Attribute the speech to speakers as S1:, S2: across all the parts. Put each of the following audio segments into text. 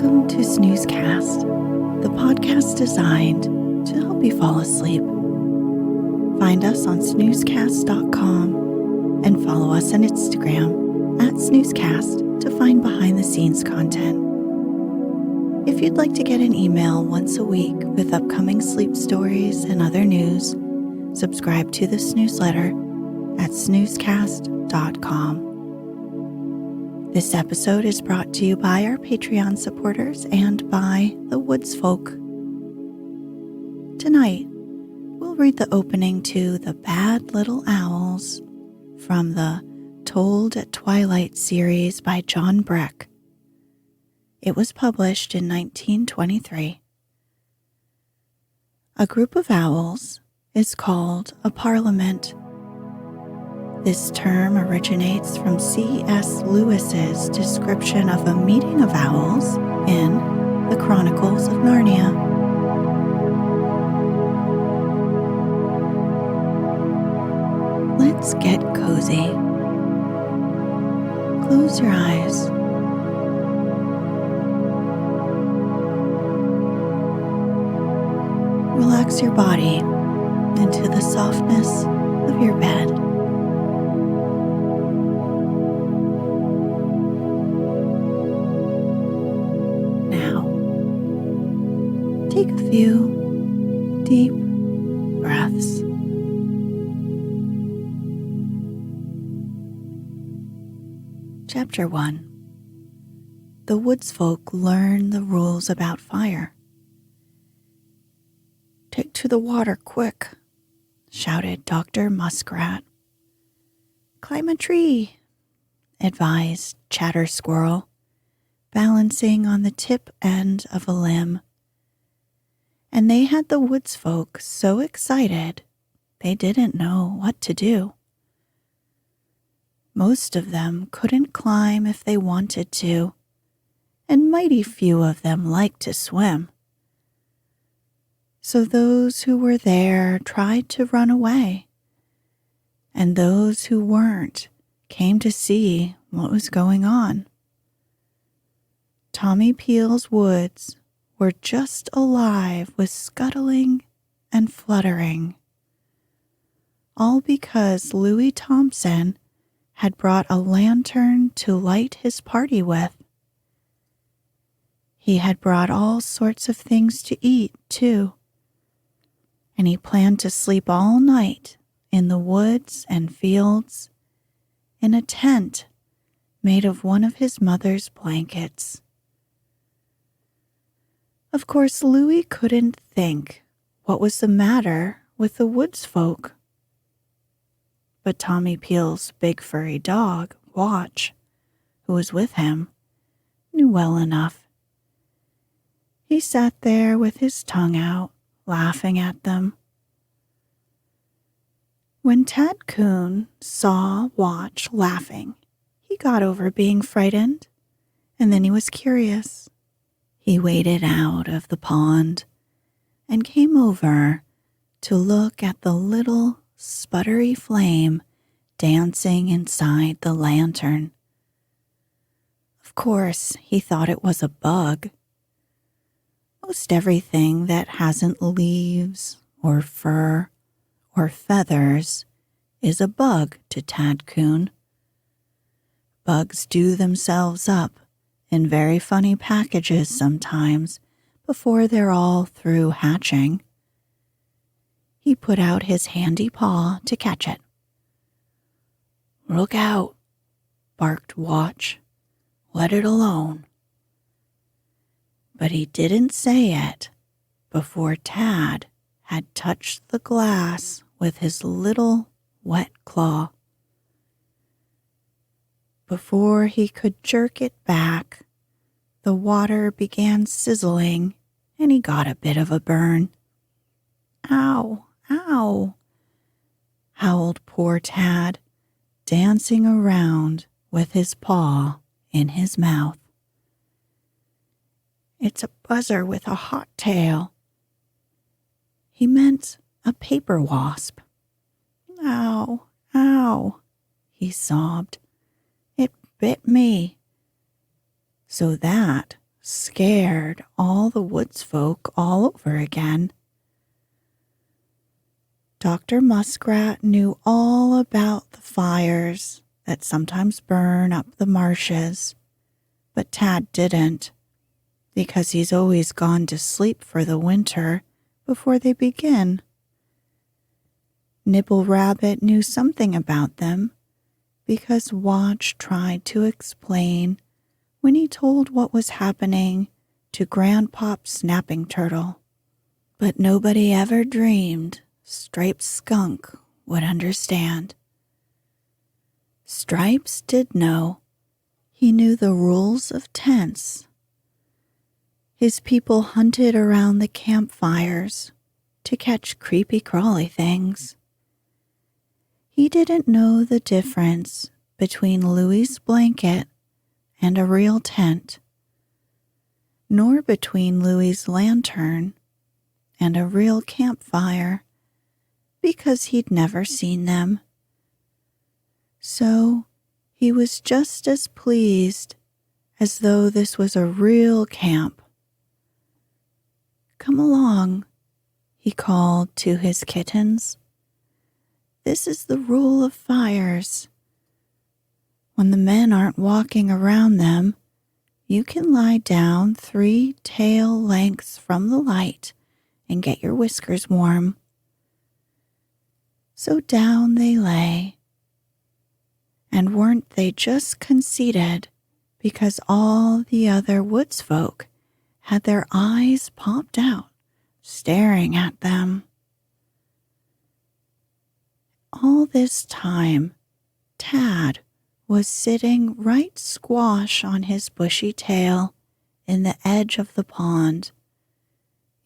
S1: Welcome to Snoozecast, the podcast designed to help you fall asleep. Find us on snoozecast.com and follow us on Instagram at Snoozecast to find behind-the-scenes content. If you'd like to get an email once a week with upcoming sleep stories and other news, subscribe to the Snoozeletter at snoozecast.com. This episode is brought to you by our Patreon supporters and by the Woods Folk. Tonight, we'll read the opening to The Bad Little Owls from the Told at Twilight series by John Breck. It was published in 1923. A group of owls is called a parliament. This term originates from C.S. Lewis's description of a meeting of owls in the Chronicles of Narnia. Let's get cozy. Close your eyes. Relax your body into the softness of your bed. Take a few deep breaths. Chapter 1. The Woods Folk learn the rules about fire. "Take to the water quick," shouted Dr. Muskrat. "Climb a tree," advised Chatter Squirrel, balancing on the tip end of a limb. And they had the Woods Folk so excited they didn't know what to do. Most of them couldn't climb if they wanted to, and mighty few of them liked to swim. So those who were there tried to run away, and those who weren't came to see what was going on. Tommy Peel's woods were just alive with scuttling and fluttering, all because Louis Thompson had brought a lantern to light his party with. He had brought all sorts of things to eat, too, and he planned to sleep all night in the woods and fields in a tent made of one of his mother's blankets. Of course, Louis couldn't think what was the matter with the Woods Folk. But Tommy Peel's big furry dog, Watch, who was with him, knew well enough. He sat there with his tongue out, laughing at them. When Tad Coon saw Watch laughing, he got over being frightened, and then he was curious. He waded out of the pond and came over to look at the little sputtery flame dancing inside the lantern. Of course, he thought it was a bug. Most everything that hasn't leaves or fur or feathers is a bug to Tad Coon. Bugs do themselves up in very funny packages sometimes before they're all through hatching. He put out his handy paw to catch it. "Look out," barked Watch. "Let it alone." But he didn't say it before Tad had touched the glass with his little wet claw. Before he could jerk it back, the water began sizzling, and he got a bit of a burn. "Ow, ow," howled poor Tad, dancing around with his paw in his mouth. "It's a buzzer with a hot tail." He meant a paper wasp. "Ow, ow," he sobbed. "It bit me." So that scared all the woods folk all over again. Dr. Muskrat knew all about the fires that sometimes burn up the marshes, but Tad didn't, because he's always gone to sleep for the winter before they begin. Nibble Rabbit knew something about them, because Watch tried to explain when he told what was happening to Grandpop Snapping Turtle. But nobody ever dreamed Striped Skunk would understand. Stripes did know. He knew the rules of tents. His people hunted around the campfires to catch creepy crawly things. He didn't know the difference between Louie's blanket and a real tent, nor between Louie's lantern and a real campfire, because he'd never seen them. So he was just as pleased as though this was a real camp. "Come along," he called to his kittens. "This is the rule of fires. When the men aren't walking around them, you can lie down 3 tail lengths from the light and get your whiskers warm." So down they lay. And weren't they just conceited because all the other woods folk had their eyes popped out, staring at them? All this time, Tad was sitting right squash on his bushy tail in the edge of the pond,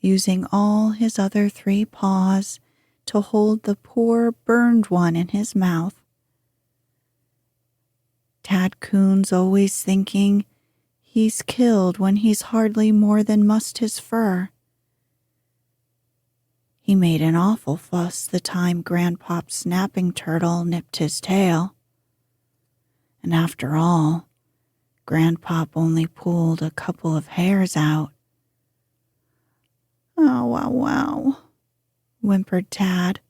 S1: using all his other 3 paws to hold the poor burned one in his mouth. Tad Coon's always thinking he's killed when he's hardly more than mussed his fur. He made an awful fuss the time Grandpop Snapping Turtle nipped his tail. And after all, Grandpop only pulled a couple of hairs out. "Oh, wow, wow," whimpered Tad,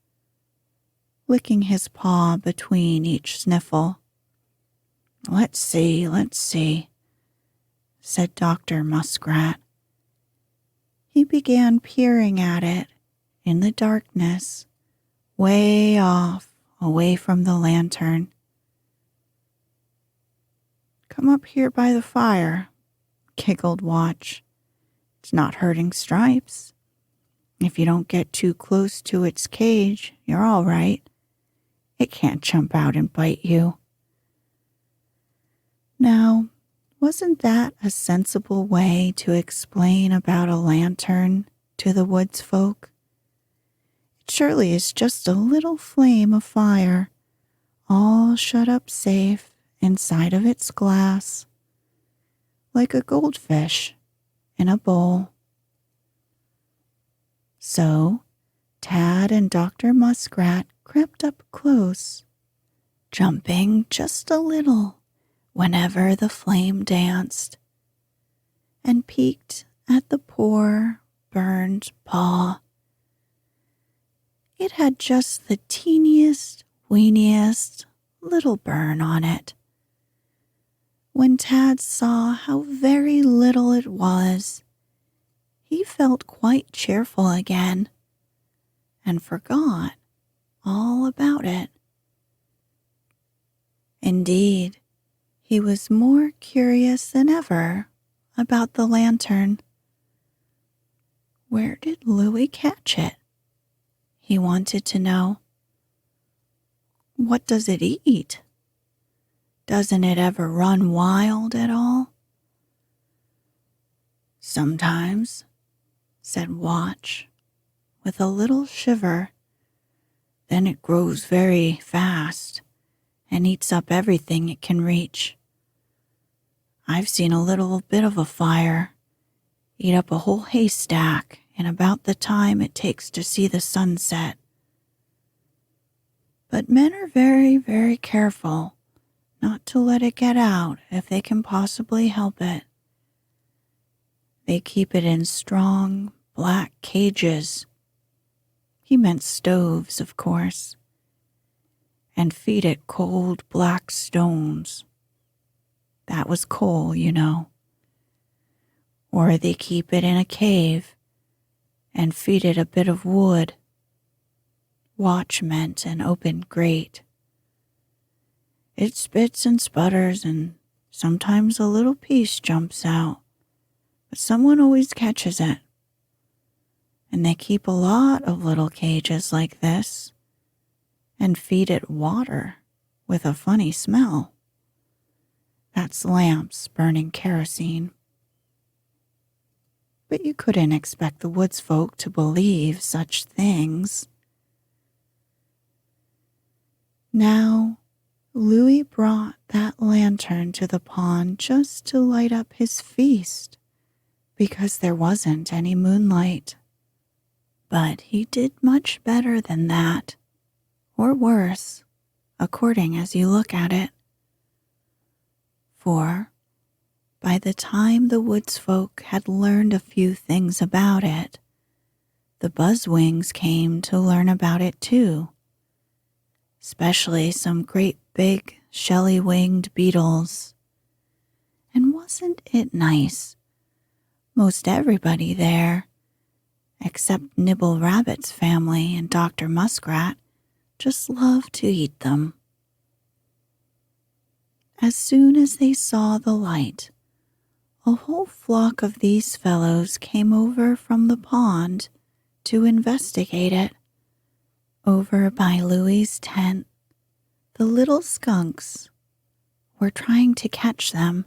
S1: licking his paw between each sniffle. Let's see," said Dr. Muskrat. He began peering at it in the darkness, way off, away from the lantern. "Come up here by the fire," giggled Watch. "It's not hurting Stripes. If you don't get too close to its cage, you're all right. It can't jump out and bite you." Now, wasn't that a sensible way to explain about a lantern to the woods folk? It surely is just a little flame of fire, all shut up safe inside of its glass, like a goldfish in a bowl. So Tad and Dr. Muskrat crept up close, jumping just a little whenever the flame danced, and peeked at the poor burned paw. It had just the teeniest, weeniest little burn on it. When Tad saw how very little it was, he felt quite cheerful again and forgot all about it. Indeed, he was more curious than ever about the lantern. Where did Louie catch it? He wanted to know. What does it eat? Doesn't it ever run wild at all? Sometimes, said Watch, with a little shiver. Then it grows very fast and eats up everything it can reach. I've seen a little bit of a fire eat up a whole haystack in about the time it takes to see the sunset. But men are very, very careful not to let it get out if they can possibly help it. They keep it in strong, black cages. He meant stoves, of course. And feed it cold, black stones. That was coal, you know. Or they keep it in a cave and feed it a bit of wood. Watch meant an open grate. It spits and sputters, and sometimes a little piece jumps out, but someone always catches it. And they keep a lot of little cages like this and feed it water with a funny smell. That's lamps burning kerosene. But you couldn't expect the woods folk to believe such things. Now, Louis brought that lantern to the pond just to light up his feast, because there wasn't any moonlight. But he did much better than that, or worse, according as you look at it. For by the time the woods folk had learned a few things about it, the buzzwings came to learn about it too, especially some great big shelly-winged beetles. And wasn't it nice? Most everybody there, except Nibble Rabbit's family and Dr. Muskrat, just loved to eat them. As soon as they saw the light, a whole flock of these fellows came over from the pond to investigate it. Over by Louis's tent, the little skunks were trying to catch them.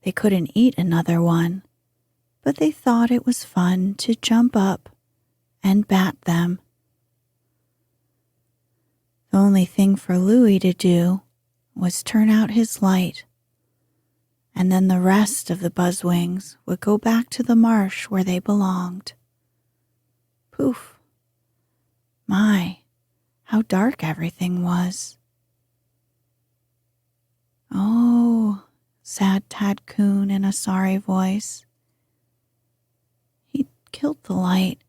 S1: They couldn't eat another one, but they thought it was fun to jump up and bat them. The only thing for Louis to do was turn out his light, and then the rest of the buzzwings would go back to the marsh where they belonged. Poof! My, how dark everything was. Oh, said Tad Coon in a sorry voice. He killed the light.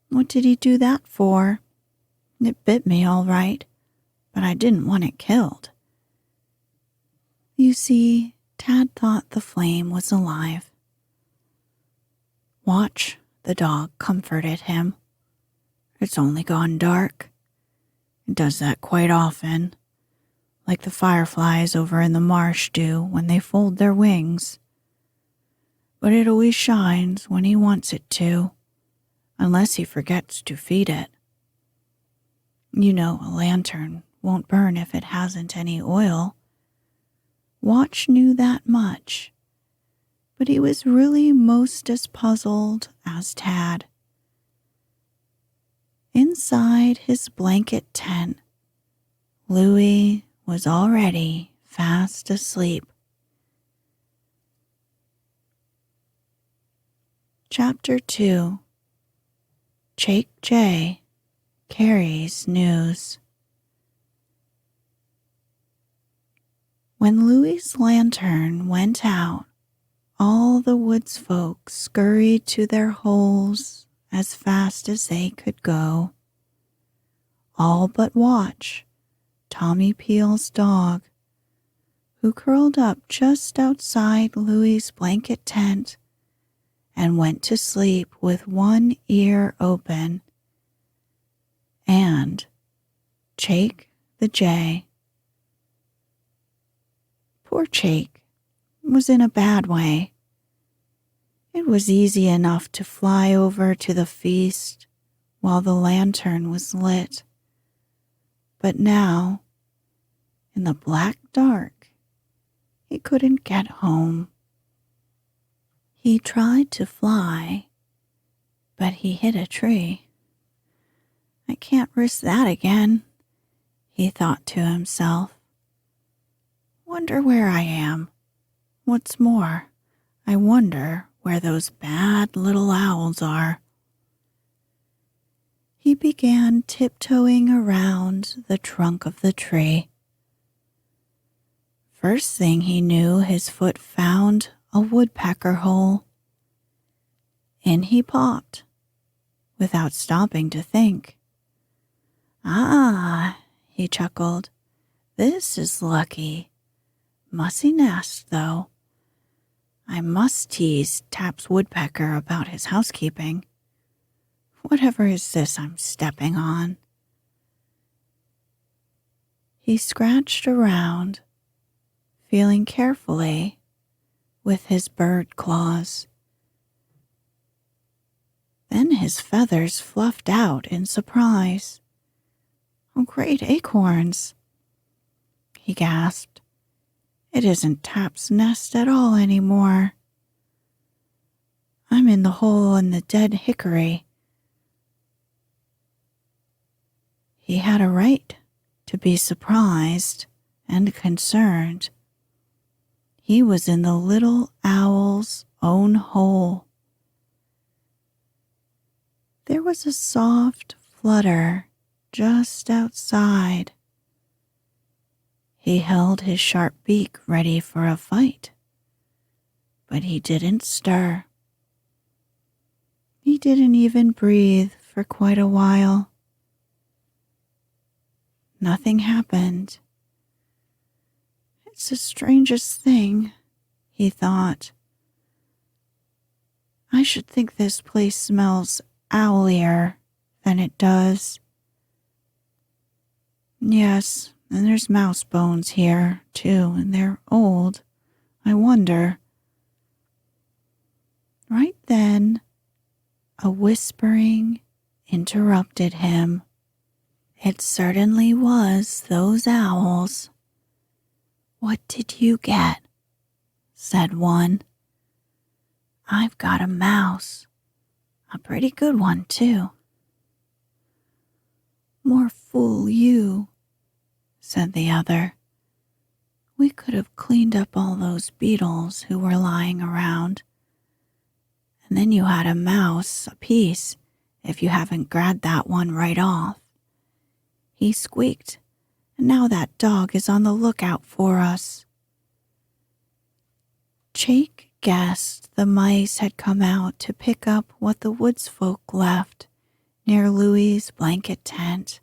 S1: What did he do that for? It bit me all right, but I didn't want it killed. You see, Tad thought the flame was alive. Watch, the dog comforted him. It's only gone dark. It does that quite often, like the fireflies over in the marsh do when they fold their wings. But it always shines when he wants it to, unless he forgets to feed it. You know, a lantern won't burn if it hasn't any oil. Watch knew that much, but he was really most as puzzled as Tad. Inside his blanket tent, Louis was already fast asleep. Chapter 2. Jake J. carries news. When Louis's lantern went out, all the woods folk scurried to their holes as fast as they could go. All but Watch, Tommy Peel's dog, who curled up just outside Louis's blanket tent and went to sleep with one ear open, and Jake the Jay. Poor Jake was in a bad way. It was easy enough to fly over to the feast while the lantern was lit. But now, in the black dark, he couldn't get home. He tried to fly, but he hit a tree. I can't risk that again, he thought to himself. Wonder where I am. What's more, I wonder where those bad little owls are. He began tiptoeing around the trunk of the tree. First thing he knew, his foot found a woodpecker hole. In he popped, without stopping to think. "Ah," he chuckled, "this is lucky. Mussy nest, though. I must tease Tap's woodpecker about his housekeeping. Whatever is this I'm stepping on?" He scratched around, feeling carefully with his bird claws. Then his feathers fluffed out in surprise. "Oh, great acorns!" he gasped. "It isn't Tap's nest at all anymore. I'm in the hole in the dead hickory." He had a right to be surprised and concerned. He was in the little owl's own hole. There was a soft flutter just outside. He held his sharp beak ready for a fight, but he didn't stir. He didn't even breathe for quite a while. Nothing happened. "It's the strangest thing," he thought. "I should think this place smells owlier than it does. Yes, and there's mouse bones here, too, and they're old. I wonder." Right then, a whispering interrupted him. It certainly was those owls. "What did you get?" said one. "I've got a mouse. A pretty good one, too." "More fool you," said the other. "We could have cleaned up all those beetles who were lying around. And then you had a mouse apiece if you haven't grabbed that one right off. He squeaked, and now that dog is on the lookout for us." Jake guessed the mice had come out to pick up what the woods folk left near Louie's blanket tent,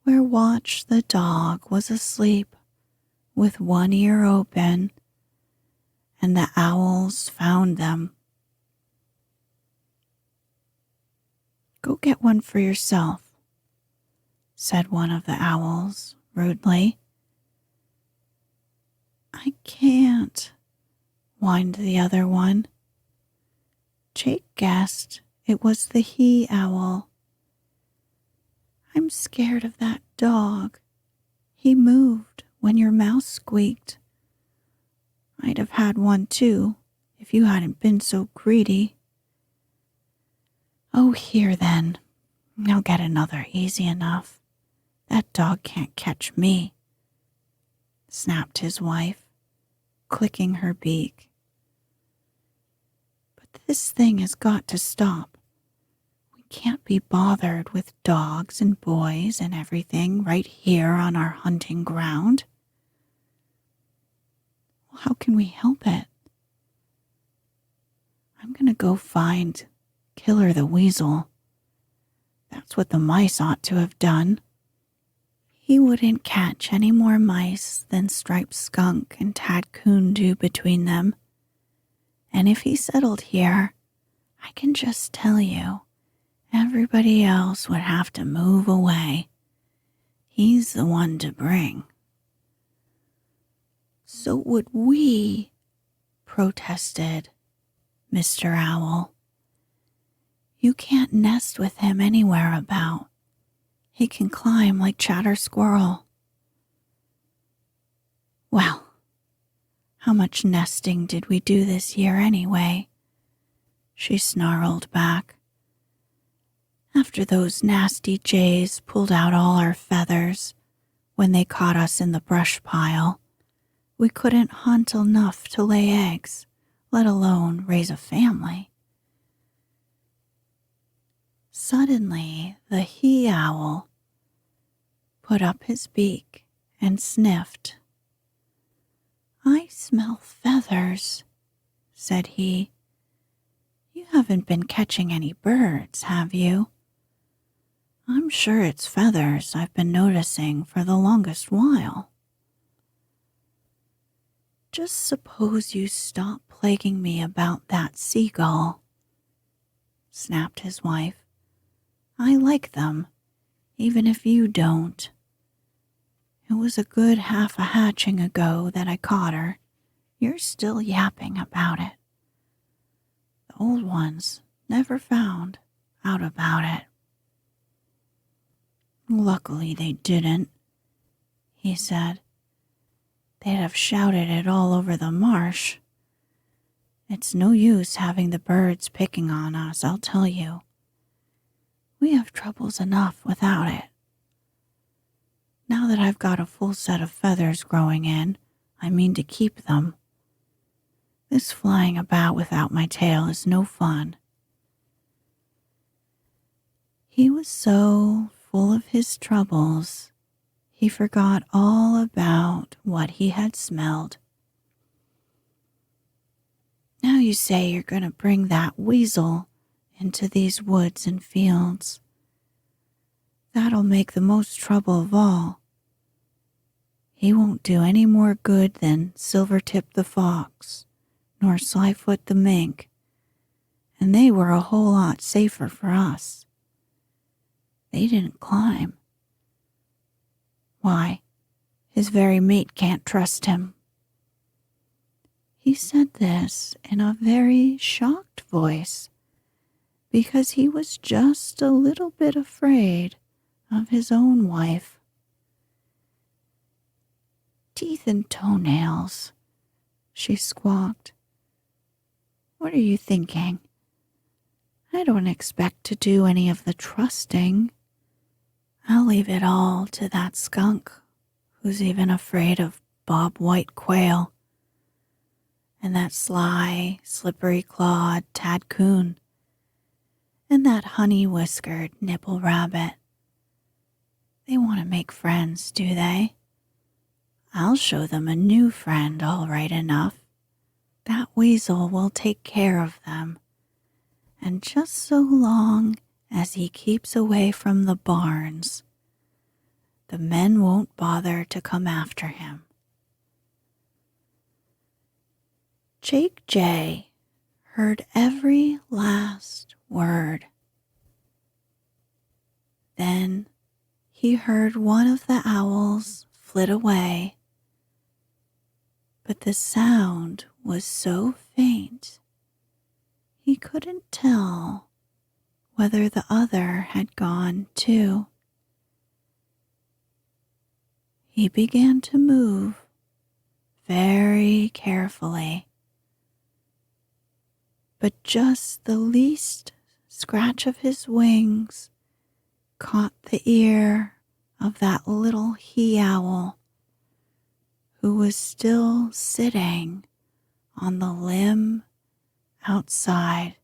S1: where Watch the dog was asleep with one ear open, and the owls found them. "Go get one for yourself," said one of the owls rudely. "I can't," whined the other one. Jake guessed it was the he-owl. "I'm scared of that dog. He moved when your mouse squeaked. I'd have had one too if you hadn't been so greedy." "Oh, here then. I'll get another easy enough. That dog can't catch me," snapped his wife, clicking her beak. "But this thing has got to stop. We can't be bothered with dogs and boys and everything right here on our hunting ground." "Well, how can we help it?" "I'm going to go find Killer the Weasel. That's what the mice ought to have done. He wouldn't catch any more mice than Striped Skunk and Tad Coon do between them. And if he settled here, I can just tell you, everybody else would have to move away. He's the one to bring." "So would we," protested Mr. Owl. "You can't nest with him anywhere about. He can climb like Chatter Squirrel." "Well, how much nesting did we do this year anyway?" she snarled back. "After those nasty jays pulled out all our feathers when they caught us in the brush pile, we couldn't hunt enough to lay eggs, let alone raise a family." Suddenly, the he-owl put up his beak and sniffed. "I smell feathers," said he. "You haven't been catching any birds, have you? I'm sure it's feathers I've been noticing for the longest while." "Just suppose you stop plaguing me about that seagull," snapped his wife. "I like them, even if you don't. It was a good half a hatching ago that I caught her. You're still yapping about it. The old ones never found out about it." "Luckily they didn't," he said. "They'd have shouted it all over the marsh. It's no use having the birds picking on us, I'll tell you. We have troubles enough without it. Now that I've got a full set of feathers growing in, I mean to keep them. This flying about without my tail is no fun." He was so full of his troubles, he forgot all about what he had smelled. "Now you say you're going to bring that weasel into these woods and fields. That'll make the most trouble of all. He won't do any more good than Silvertip the fox, nor Slyfoot the mink, and they were a whole lot safer for us. They didn't climb. Why, his very mate can't trust him." He said this in a very shocked voice, because he was just a little bit afraid of his own wife. "Teeth and toenails," she squawked. "What are you thinking? I don't expect to do any of the trusting. I'll leave it all to that skunk who's even afraid of Bob White Quail, and that sly, slippery-clawed Tad Coon, and that honey-whiskered Nipple Rabbit. They want to make friends, do they? I'll show them a new friend all right enough. That weasel will take care of them, and just so long as he keeps away from the barns, the men won't bother to come after him." Jake Jay heard every last word. Then he heard one of the owls flit away, but the sound was so faint he couldn't tell whether the other had gone too. He began to move very carefully, but just the least scratch of his wings caught the ear of that little he-owl who was still sitting on the limb outside.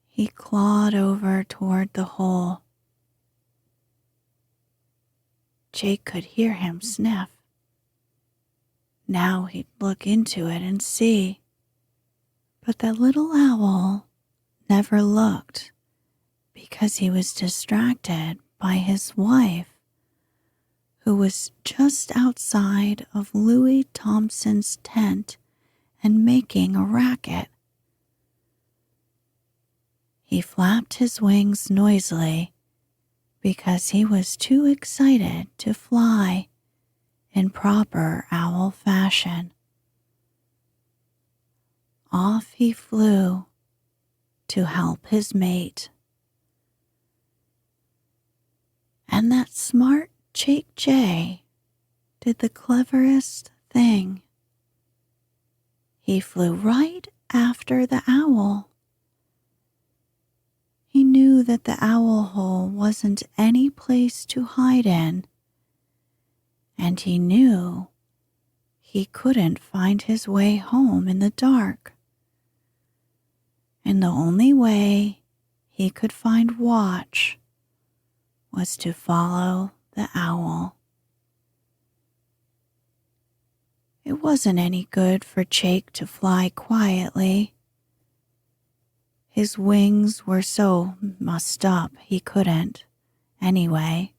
S1: He clawed over toward the hole. Jake could hear him sniff. Now he'd look into it and see. But the little owl never looked because he was distracted by his wife, who was just outside of Louis Thompson's tent and making a racket. He flapped his wings noisily because he was too excited to fly in proper owl fashion. Off he flew to help his mate. And that smart Jake Jay did the cleverest thing. He flew right after the owl. He knew that the owl hole wasn't any place to hide in, and he knew he couldn't find his way home in the dark. And the only way he could find Watch was to follow the owl. It wasn't any good for Jake to fly quietly. His wings were so mussed up he couldn't, anyway,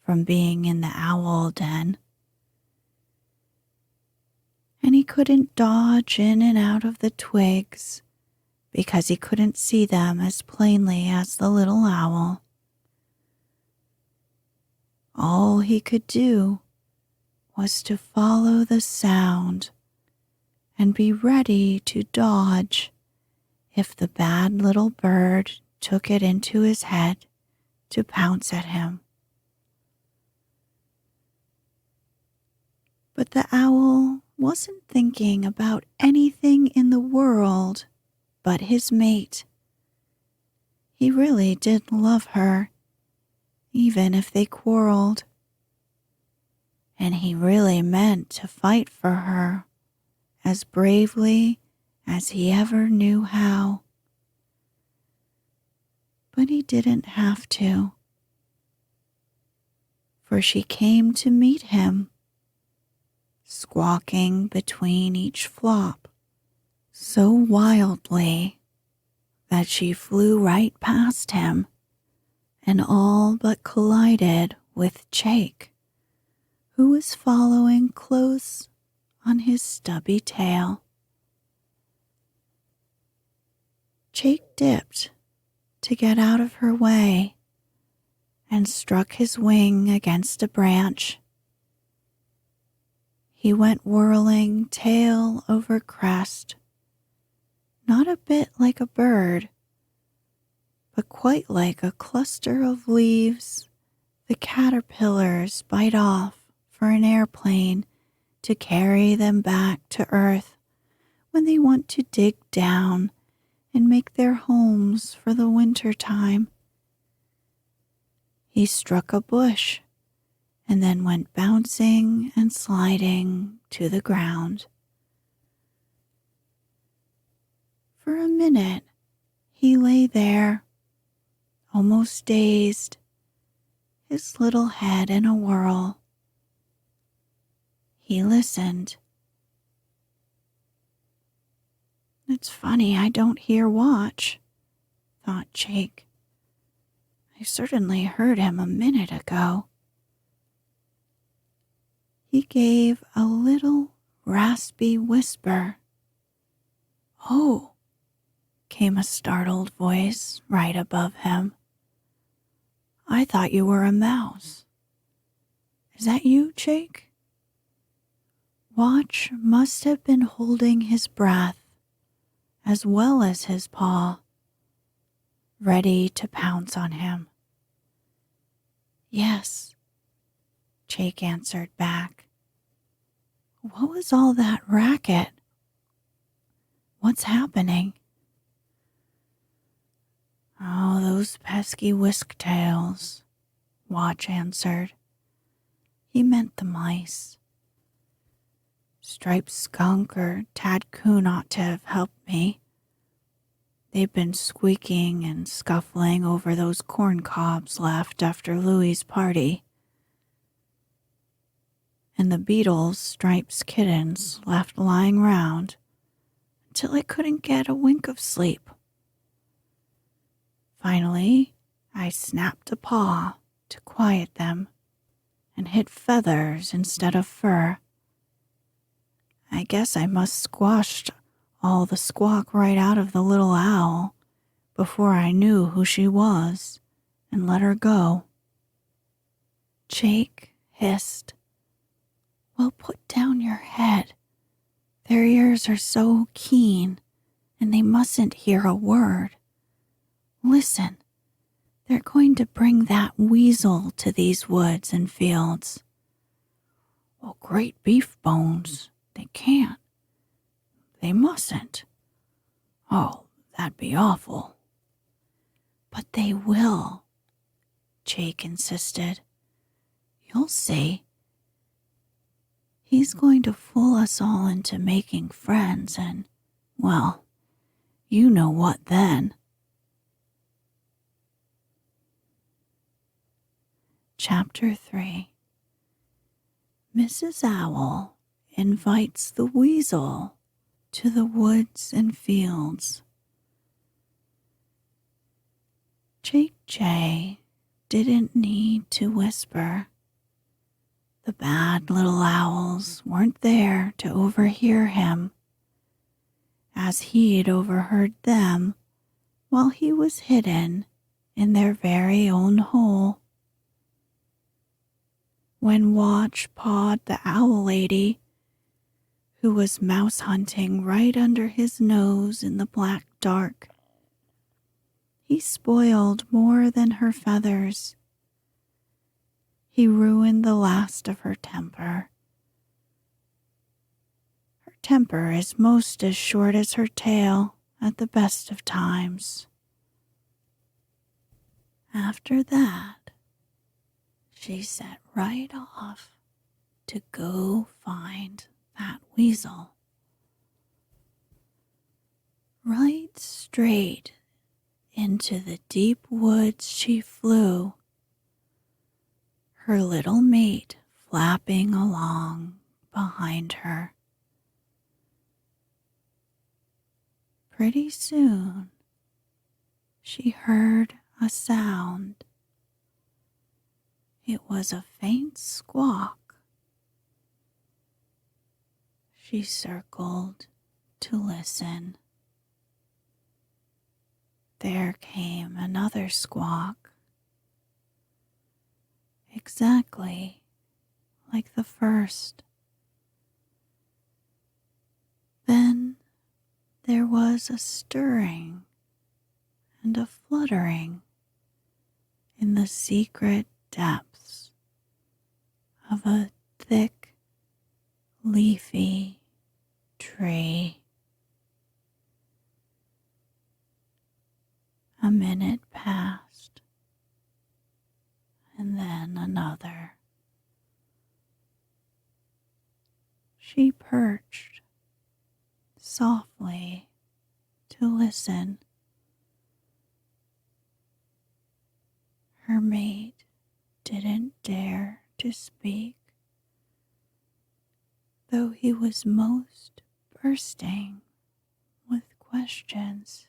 S1: from being in the owl den. And he couldn't dodge in and out of the twigs because he couldn't see them as plainly as the little owl. All he could do was to follow the sound and be ready to dodge if the bad little bird took it into his head to pounce at him. But the owl wasn't thinking about anything in the world but his mate. He really did love her, even if they quarreled. And he really meant to fight for her as bravely as he ever knew how. But he didn't have to, for she came to meet him, squawking between each flop so wildly that she flew right past him and all but collided with Jake, who was following close on his stubby tail. Jake dipped to get out of her way and struck his wing against a branch. He went whirling tail over crest, not a bit like a bird, but quite like a cluster of leaves the caterpillars bite off for an airplane to carry them back to Earth when they want to dig down and make their homes for the winter time. He struck a bush and then went bouncing and sliding to the ground. For a minute, he lay there, almost dazed, his little head in a whirl. He listened. It's funny I don't hear Watch, thought Jake. I certainly heard him a minute ago. He gave a little raspy whisper. Oh, came a startled voice right above him. I thought you were a mouse. Is that you, Jake? Watch must have been holding his breath as well as his paw, ready to pounce on him. Yes, Jake answered back. What was all that racket? What's happening? Oh, those pesky whisktails, Watch answered. He meant the mice. Striped Skunk or Tad Coon ought to have helped me. They've been squeaking and scuffling over those corn cobs left after Louie's party. And the beetles Stripes' kittens left lying round until I couldn't get a wink of sleep. Finally, I snapped a paw to quiet them and hit feathers instead of fur. I guess I must squashed all the squawk right out of the little owl before I knew who she was and let her go. Jake hissed. Well, put down your head. Their ears are so keen and they mustn't hear a word. Listen, they're going to bring that weasel to these woods and fields. Well, great beef bones, they can't. They mustn't. Oh, that'd be awful. But they will, Jake insisted. You'll see. He's going to fool us all into making friends and, well, you know what then. Chapter 3. Mrs. Owl invites the weasel to the woods and fields. Jake Jay didn't need to whisper. The bad little owls weren't there to overhear him, as he'd overheard them while he was hidden in their very own hole. When Watch pawed the owl lady, who was mouse hunting right under his nose in the black dark, he spoiled more than her feathers. He ruined the last of her temper. Her temper is most as short as her tail at the best of times. After that, she set right off to go find that weasel. Right straight into the deep woods she flew, her little mate flapping along behind her. Pretty soon, she heard a sound. It was a faint squawk. She circled to listen. There came another squawk, exactly like the first. Then there was a stirring and a fluttering in the secret depths of a thick, leafy tree. A minute passed, and then another. She perched softly to listen. Her mate didn't dare to speak, though he was most bursting with questions.